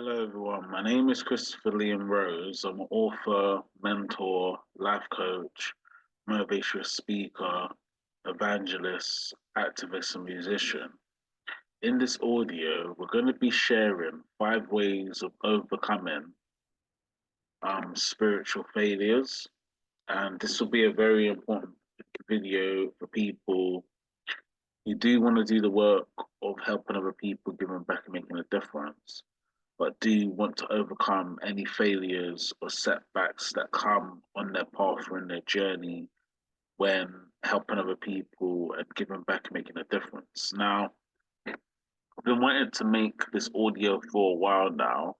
Hello, everyone. My name is Christopher Liam Rose. I'm an author, mentor, life coach, motivational speaker, evangelist, activist, and musician. In this audio, we're going to be sharing 5 ways of overcoming spiritual failures. And this will be a very important video for people who do want to do the work of helping other people, giving back, and making a difference, but do want to overcome any failures or setbacks that come on their path or in their journey when helping other people and giving back and making a difference. Now, I've been wanting to make this audio for a while now,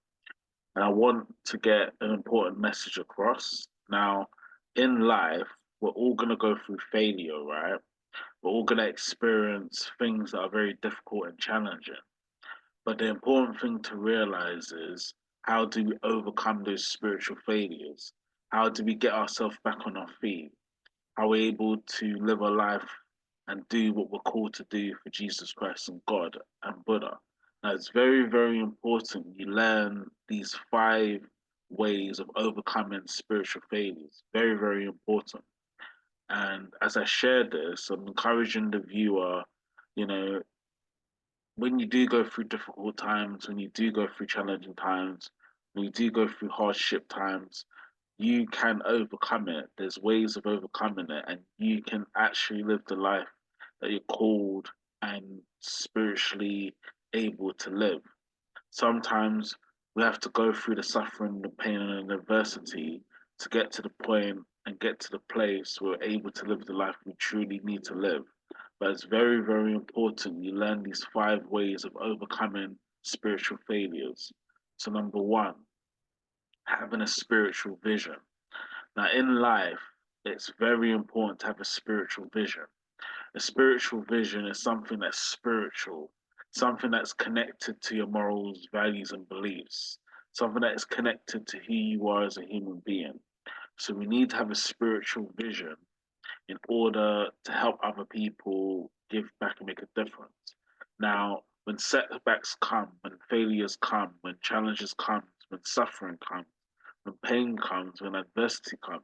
and I want to get an important message across. Now, in life, we're all going to go through failure, right? We're all going to experience things that are very difficult and challenging. But the important thing to realize is, how do we overcome those spiritual failures? How do we get ourselves back on our feet? How are we able to live a life and do what we're called to do for Jesus Christ and God and Buddha? Now, it's very, very important you learn these 5 ways of overcoming spiritual failures. Very, very important. And as I share this, I'm encouraging the viewer, you know, when you do go through difficult times, when you do go through challenging times, when you do go through hardship times, you can overcome it. There's ways of overcoming it, and you can actually live the life that you're called and spiritually able to live. Sometimes we have to go through the suffering, the pain, and the adversity to get to the point and get to the place where we're able to live the life we truly need to live. But it's very, very important you learn these 5 ways of overcoming spiritual failures. So, number one, having a spiritual vision. Now, in life, it's very important to have a spiritual vision. A spiritual vision is something that's spiritual, something that's connected to your morals, values, and beliefs, something that is connected to who you are as a human being. So we need to have a spiritual vision in order to help other people give back and make a difference. Now, when setbacks come, when failures come, when challenges come, when suffering comes, when pain comes, when adversity comes,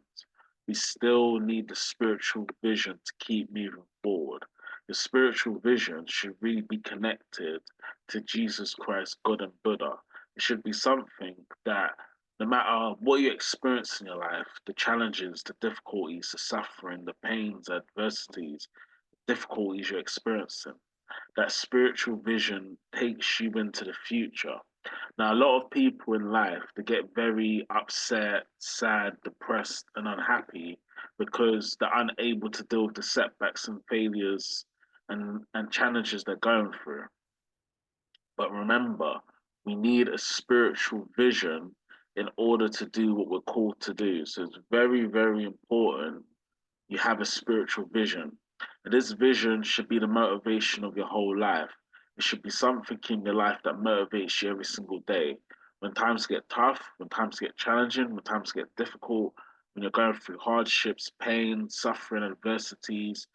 we still need the spiritual vision to keep moving forward. The spiritual vision should really be connected to Jesus Christ, God, and Buddha. It should be something that no matter what you experience in your life, the challenges, the difficulties, the suffering, the pains, the adversities, difficulties you're experiencing, that spiritual vision takes you into the future. Now, a lot of people in life, they get very upset, sad, depressed, and unhappy because they're unable to deal with the setbacks and failures and challenges they're going through. But remember, we need a spiritual vision in order to do what we're called to do. So it's very, very important you have a spiritual vision. And this vision should be the motivation of your whole life. It should be something in your life that motivates you every single day. When times get tough, when times get challenging, when times get difficult, when you're going through hardships, pain, suffering, adversities,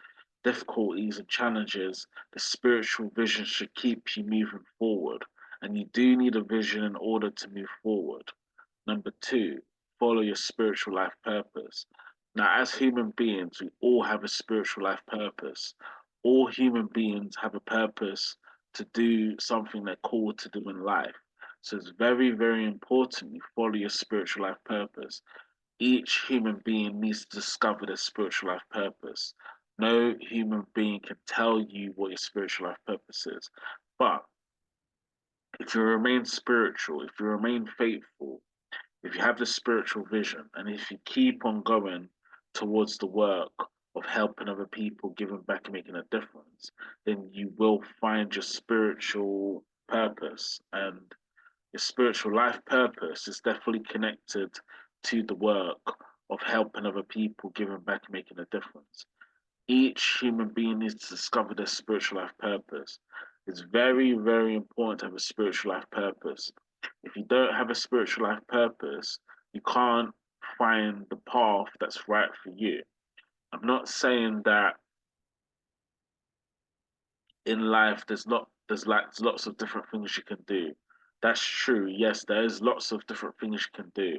difficulties, and challenges, the spiritual vision should keep you moving forward. And you do need a vision in order to move forward. Number two, follow your spiritual life purpose. Now, as human beings, we all have a spiritual life purpose. All human beings have a purpose to do something they're called to do in life. So it's very, very important you follow your spiritual life purpose. Each human being needs to discover their spiritual life purpose. No human being can tell you what your spiritual life purpose is. But if you remain spiritual, if you remain faithful, if you have the spiritual vision, and if you keep on going towards the work of helping other people, giving back and making a difference, then you will find your spiritual purpose. And your spiritual life purpose is definitely connected to the work of helping other people, giving back and making a difference. Each human being needs to discover their spiritual life purpose. It's very, very important to have a spiritual life purpose. If you don't have a spiritual life purpose, you can't find the path that's right for you. I'm not saying that in life there's lots of different things you can do. That's true. Yes, there's lots of different things you can do.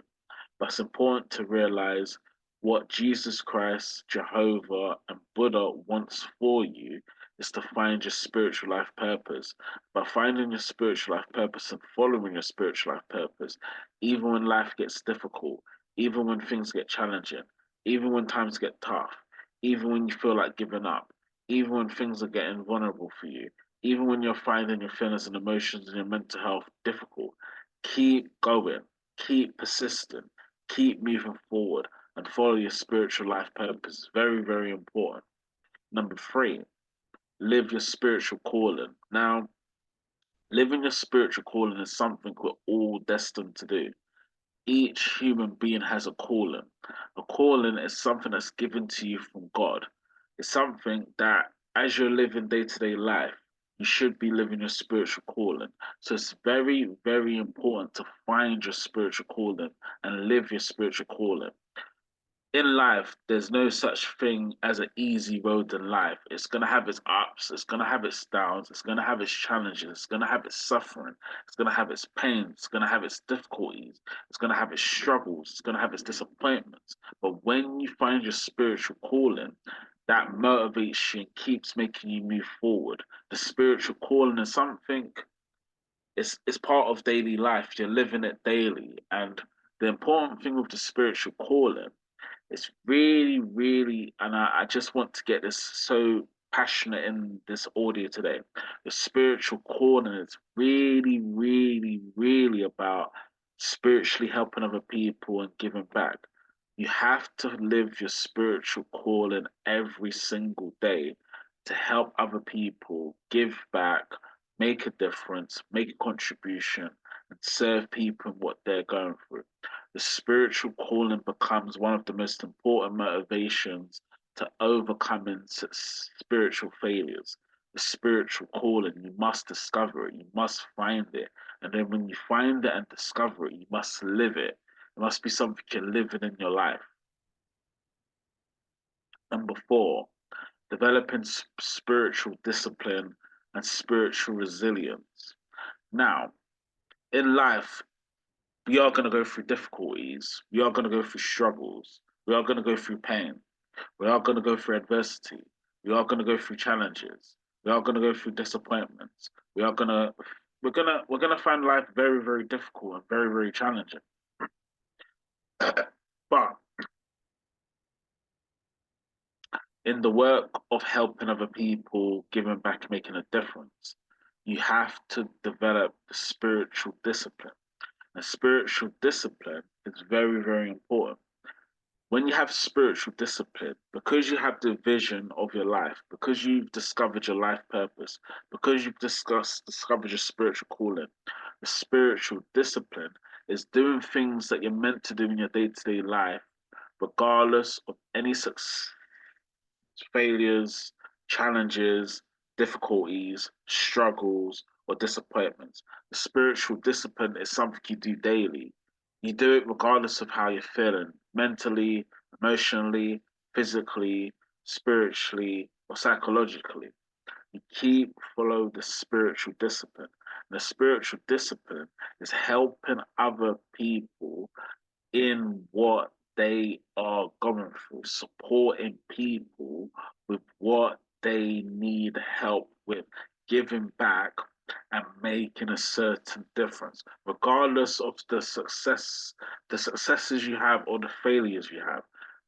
But it's important to realize what Jesus Christ, Jehovah, and Buddha wants for you is to find your spiritual life purpose. By finding your spiritual life purpose and following your spiritual life purpose, even when life gets difficult, even when things get challenging, even when times get tough, even when you feel like giving up, even when things are getting vulnerable for you, even when you're finding your feelings and emotions and your mental health difficult, keep going, keep persistent, keep moving forward, and follow your spiritual life purpose. Very, very important. Number three, live your spiritual calling. Now, living your spiritual calling is something we're all destined to do. Each human being has a calling. A calling is something that's given to you from God. It's something that, as you're living day to day life, you should be living your spiritual calling. So it's very, very important to find your spiritual calling and live your spiritual calling. In life, there's no such thing as an easy road in life. It's going to have its ups, it's going to have its downs, it's going to have its challenges, it's going to have its suffering, it's going to have its pain, it's going to have its difficulties, it's going to have its struggles, it's going to have its disappointments. But when you find your spiritual calling, that motivates you and keeps making you move forward. The spiritual calling is something, it's part of daily life. You're living it daily. And the important thing with the spiritual calling, it's really, really, and I just want to get this so passionate in this audio today. The spiritual corner is really, really, really about spiritually helping other people and giving back. You have to live your spiritual calling every single day to help other people, give back, make a difference, make a contribution, and serve people in what they're going through. The spiritual calling becomes one of the most important motivations to overcoming spiritual failures. The spiritual calling, you must discover it, you must find it. And then when you find it and discover it, you must live it. It must be something you're living in your life. Number four, developing spiritual discipline and spiritual resilience. Now, in life, we are going to go through difficulties. We are going to go through struggles. We are going to go through pain. We are going to go through adversity. We are going to go through challenges. We are going to go through disappointments. We're gonna find life very, very difficult and very, very challenging. But in the work of helping other people, giving back, making a difference, you have to develop the spiritual discipline. And spiritual discipline is very, very important. When you have spiritual discipline, because you have the vision of your life, because you've discovered your life purpose, because you've discovered your spiritual calling, the spiritual discipline is doing things that you're meant to do in your day to day life, regardless of any success, failures, challenges, difficulties, struggles, or disappointments. The spiritual discipline is something you do daily. You do it regardless of how you're feeling mentally, emotionally, physically, spiritually, or psychologically. You keep follow the spiritual discipline. And the spiritual discipline is helping other people in what they are going through, supporting people with what they need help with, giving back and making a certain difference, regardless of the successes you have or the failures you have.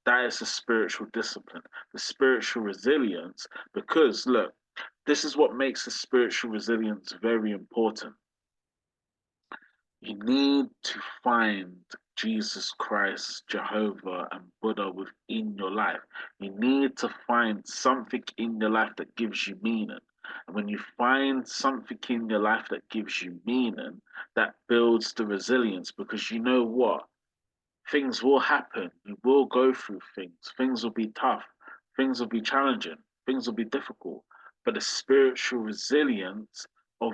That is a spiritual discipline, the spiritual resilience. Because look, this is what makes the spiritual resilience very important. You need to find Jesus Christ, Jehovah, and Buddha within your life. You need to find something in your life that gives you meaning. And when you find something in your life that gives you meaning, that builds the resilience because you know what? Things will happen. You will go through things. Things will be tough. Things will be challenging. Things will be difficult. But the spiritual resilience of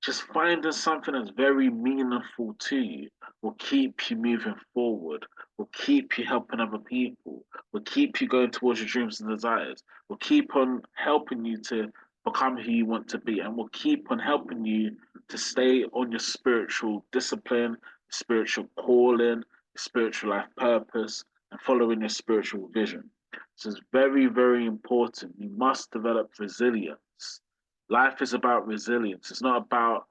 just finding something that's very meaningful to you will keep you moving forward, will keep you helping other people, will keep you going towards your dreams and desires, will keep on helping you to become who you want to be, and will keep on helping you to stay on your spiritual discipline, spiritual calling, spiritual life purpose, and following your spiritual vision. So it's very, very important. You must develop resilience. Life is about resilience. It's not about,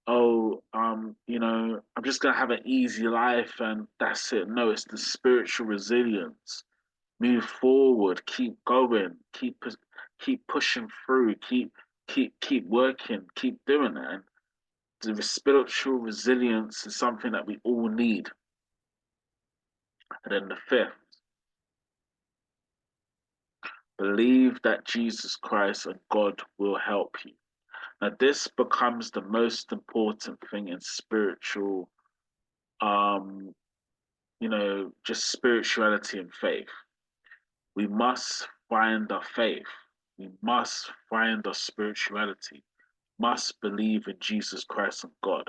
I'm just gonna have an easy life and that's it. No, it's the spiritual resilience. Move forward, keep going, keep pushing through, keep working, keep doing it. And the spiritual resilience is something that we all need. And then the fifth, believe that Jesus Christ and God will help you. Now, this becomes the most important thing in spiritual, um, just spirituality and faith. We must find our faith. We must find our spirituality. Must believe in Jesus Christ and God.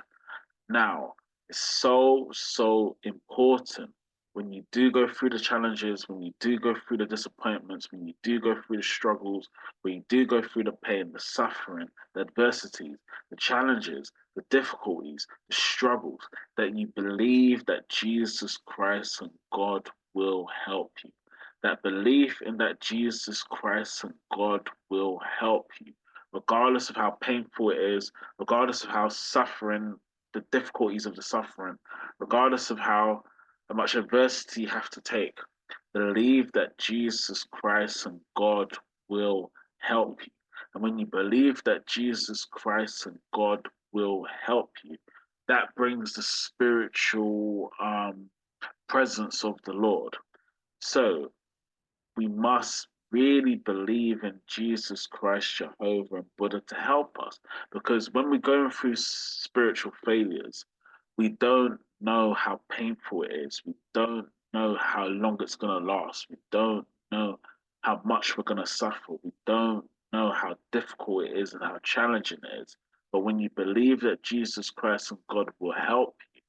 Now, it's so, so important when you do go through the challenges, when you do go through the disappointments, when you do go through the struggles, when you do go through the pain, the suffering, the adversities, the challenges, the difficulties, the struggles, that you believe that Jesus Christ and God will help you. That belief in that Jesus Christ and God will help you, regardless of how painful it is, regardless of how suffering the difficulties of the suffering, regardless of how much adversity you have to take. Believe that Jesus Christ and God will help you. And when you believe that Jesus Christ and God will help you, that brings the spiritual presence of the Lord. So we must really believe in Jesus Christ, Jehovah, and Buddha to help us. Because when we're going through spiritual failures, we don't know how painful it is. We don't know how long it's going to last. We don't know how much we're going to suffer. We don't know how difficult it is and how challenging it is. But when you believe that Jesus Christ and God will help you,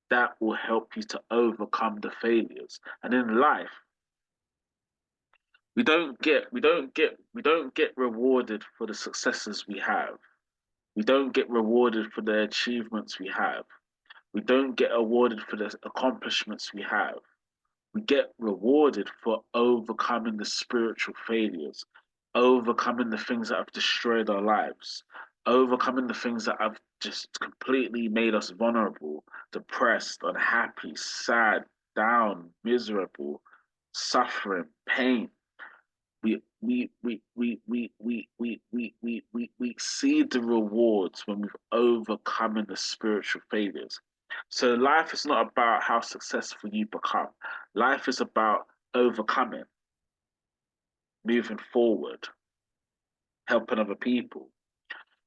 that will help you to overcome the failures. And in life, we don't get rewarded for the successes we have. We don't get rewarded for the achievements we have. We don't get awarded for the accomplishments we have. We get rewarded for overcoming the spiritual failures, overcoming the things that have destroyed our lives, overcoming the things that have just completely made us vulnerable, depressed, unhappy, sad, down, miserable, suffering, pain. We see the rewards when we've overcome the spiritual failures. So life is not about how successful you become. Life is about overcoming, moving forward, helping other people.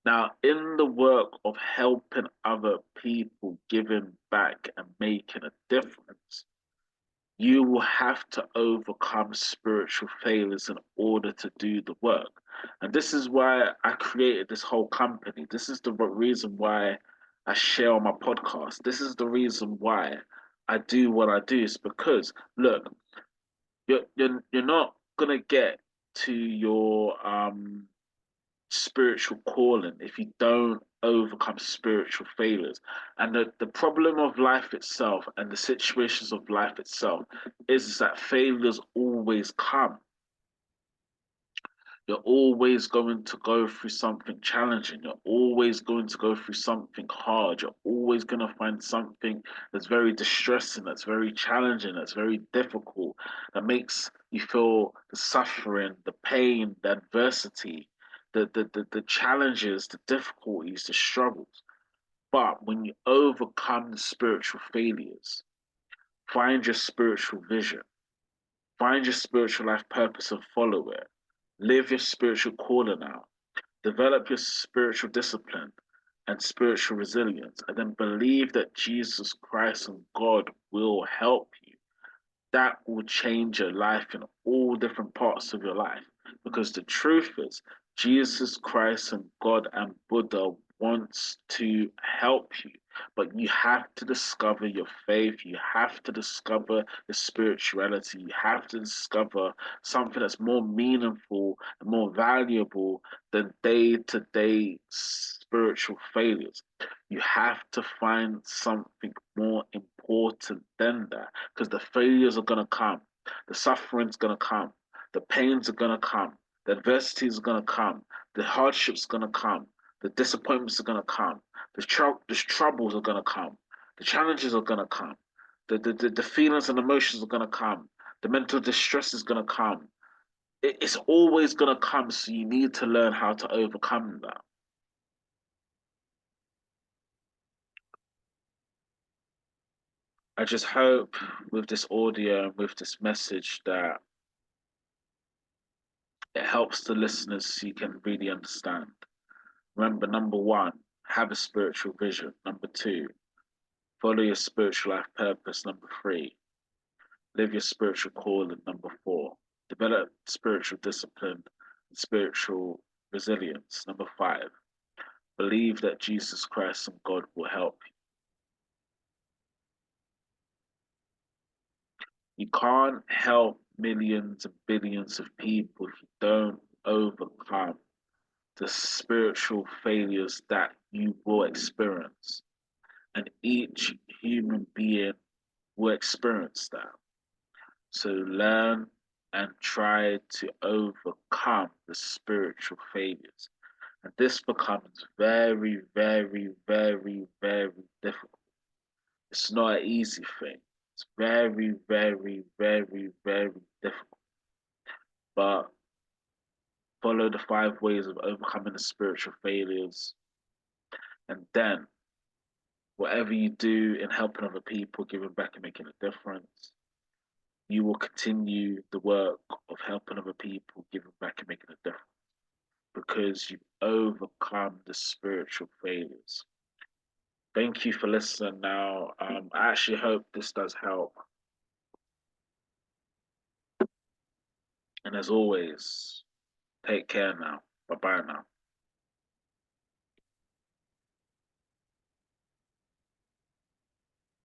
Now, in the work of helping other people, giving back and making a difference, you will have to overcome spiritual failures in order to do the work. And this is why I created this whole company. This is the reason why I share on my podcast. This is the reason why I do what I do. Is because look, you're not gonna get to your spiritual calling if you don't overcome spiritual failures. And the problem of life itself and the situations of life itself is that failures always come. You're always going to go through something challenging. You're always going to go through something hard. You're always going to find something that's very distressing, that's very challenging, that's very difficult, that makes you feel the suffering, the pain, the adversity, the challenges, the difficulties, the struggles. But when you overcome the spiritual failures, find your spiritual vision, find your spiritual life purpose and follow it. Live your spiritual calling out. Develop your spiritual discipline and spiritual resilience, and then believe that Jesus Christ and God will help you. That will change your life in all different parts of your life. Because the truth is, Jesus Christ and God and Buddha wants to help you, but you have to discover your faith. You have to discover the spirituality. You have to discover something that's more meaningful and more valuable than day to day spiritual failures. You have to find something more important than that, because the failures are going to come, the suffering's going to come, the pains are going to come, the adversities are going to come, the hardships are going to come, the disappointments are going to come, the troubles are going to come, the challenges are going to come, the feelings and emotions are going to come, the mental distress is going to come. It's always going to come, so you need to learn how to overcome that. I just hope with this audio and with this message that it helps the listeners so you can really understand. Remember, number one, have a spiritual vision. Number two, follow your spiritual life purpose. Number three, live your spiritual calling. Number four, develop spiritual discipline and spiritual resilience. Number five, believe that Jesus Christ and God will help you. You can't help millions and billions of people if you don't overcome the spiritual failures that you will experience. And each human being will experience that. So learn and try to overcome the spiritual failures. And this becomes very, very, very, very difficult. It's not an easy thing. It's very, very, very, very difficult. But follow the 5 ways of overcoming the spiritual failures. And then whatever you do in helping other people, giving back and making a difference, you will continue the work of helping other people, giving back and making a difference because you've overcome the spiritual failures. Thank you for listening now. I actually hope this does help. And as always, take care now. Bye bye now.